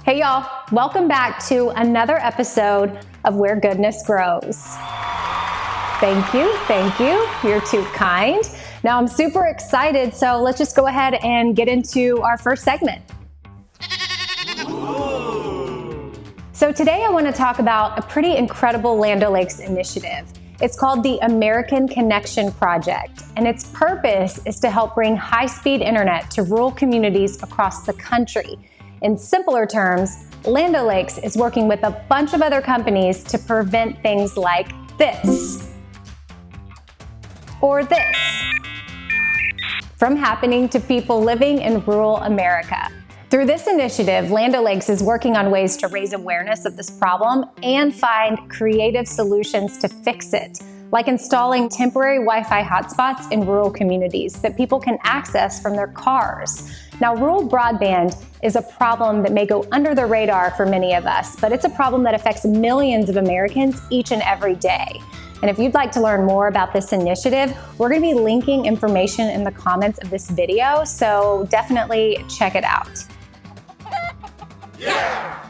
Hey y'all, welcome back to another episode of Where Goodness Grows. Thank you. You're too kind. Now I'm super excited, so let's just go ahead and get into our first segment. So today I want to talk about a pretty incredible Land O'Lakes initiative. It's called the American Connection Project, and its purpose is to help bring high-speed internet to rural communities across the country. In simpler terms, Land O'Lakes is working with a bunch of other companies to prevent things like this or this from happening to people living in rural America. Through this initiative, Land O'Lakes is working on ways to raise awareness of this problem and find creative solutions to fix it, like installing temporary Wi-Fi hotspots in rural communities that people can access from their cars. Now, rural broadband is a problem that may go under the radar for many of us, but it's a problem that affects millions of Americans each and every day. And if you'd like to learn more about this initiative, we're going to be linking information in the comments of this video, so definitely check it out. Yeah!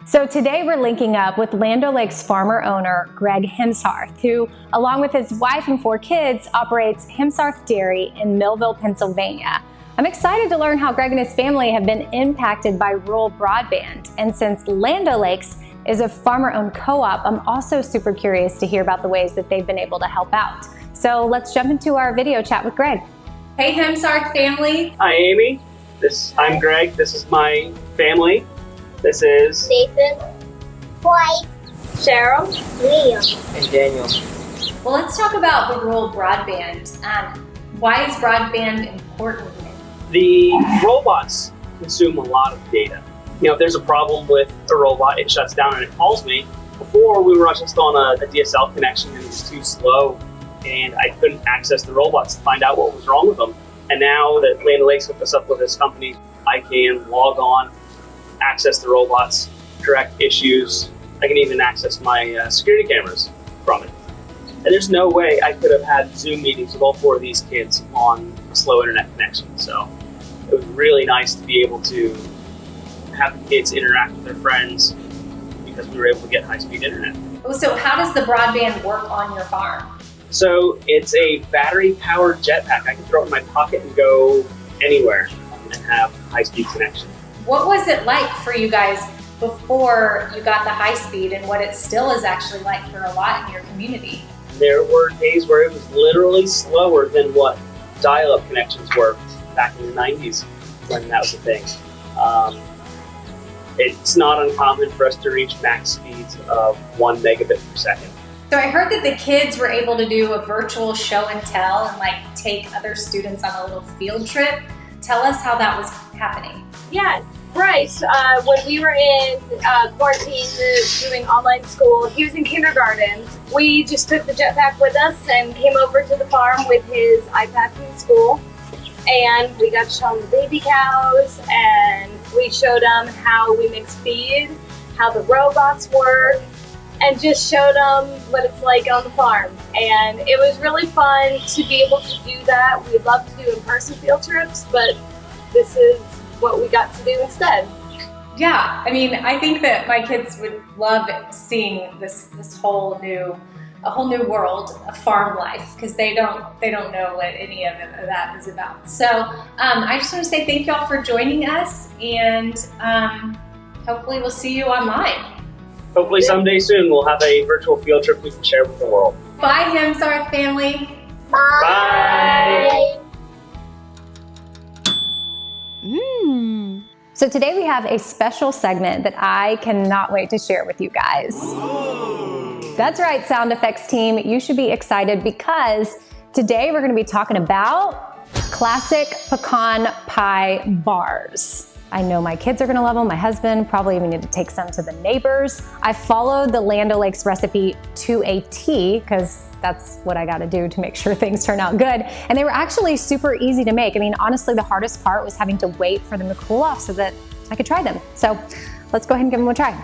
So today we're linking up with Land O'Lakes farmer owner Greg Hemsarth, who, along with his wife and 4 kids, operates Hemsarth Dairy in Millville, Pennsylvania. I'm excited to learn how Greg and his family have been impacted by rural broadband. And since Land O'Lakes is a farmer-owned co-op, I'm also super curious to hear about the ways that they've been able to help out. So let's jump into our video chat with Greg. Hey Hemsarth family. Hi Amy. I'm Greg. This is my family. This is Nathan, Blythe, Cheryl, Liam, and Daniel. Well, let's talk about the rural broadband. Why is broadband important? The robots consume a lot of data. You know, if there's a problem with a robot, it shuts down and it calls me. Before, we were just on a DSL connection and it was too slow and I couldn't access the robots to find out what was wrong with them. And now that Land O'Lakes hooked us up with this company, I can log on, access the robots, correct issues. I can even access my security cameras from it. And there's no way I could have had Zoom meetings with all 4 of these kids on a slow internet connection. So it was really nice to be able to have the kids interact with their friends because we were able to get high-speed internet. So how does the broadband work on your farm? So it's a battery-powered jetpack. I can throw it in my pocket and go anywhere and have high-speed connection. What was it like for you guys before you got the high speed and what it still is actually like for a lot in your community? There were days where it was literally slower than what dial-up connections were back in the 90s when that was a thing. It's not uncommon for us to reach max speeds of 1 megabit per second. So I heard that the kids were able to do a virtual show and tell and like take other students on a little field trip. Tell us how that was happening. Yeah, right. When we were in quarantine doing online school, he was in kindergarten. We just took the jetpack with us and came over to the farm with his iPad from school. And we got to show him the baby cows, and we showed him how we mix feed, how the robots work, and just showed him what it's like on the farm. And it was really fun to be able to do that. We'd love to do in-person field trips, but this is what we got to do instead. Yeah, I mean, I think that my kids would love seeing this whole new world of farm life because they don't know what any of that is about. So I just want to say thank y'all for joining us, and hopefully we'll see you online. Hopefully someday soon we'll have a virtual field trip we can share with the world. Bye, Hemsarth family. Bye. So today we have a special segment that I cannot wait to share with you guys. That's right, sound effects team. You should be excited because today we're going to be talking about Classic Pecan Pie Bars. I know my kids are going to love them. My husband probably even need to take some to the neighbors. I followed the Land O'Lakes recipe to a T because that's what I got to do to make sure things turn out good. And they were actually super easy to make. I mean, honestly, the hardest part was having to wait for them to cool off so that I could try them. So let's go ahead and give them a try.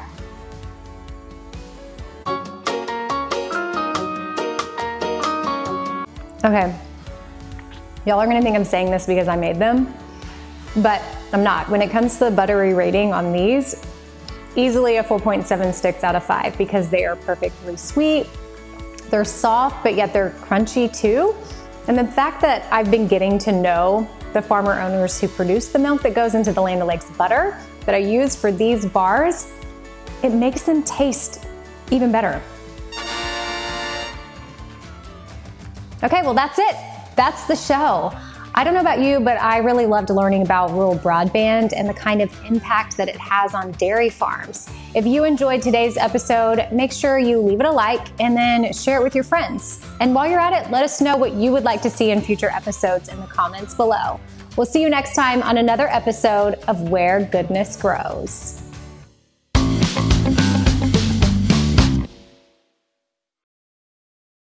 Okay, y'all are gonna think I'm saying this because I made them, but I'm not. When it comes to the buttery rating on these, easily a 4.7 sticks out of 5 because they are perfectly sweet. They're soft, but yet they're crunchy too. And the fact that I've been getting to know the farmer owners who produce the milk that goes into the Land O'Lakes butter that I use for these bars, it makes them taste even better. Okay, well that's it. That's the show. I don't know about you, but I really loved learning about rural broadband and the kind of impact that it has on dairy farms. If you enjoyed today's episode, make sure you leave it a like and then share it with your friends. And while you're at it, let us know what you would like to see in future episodes in the comments below. We'll see you next time on another episode of Where Goodness Grows.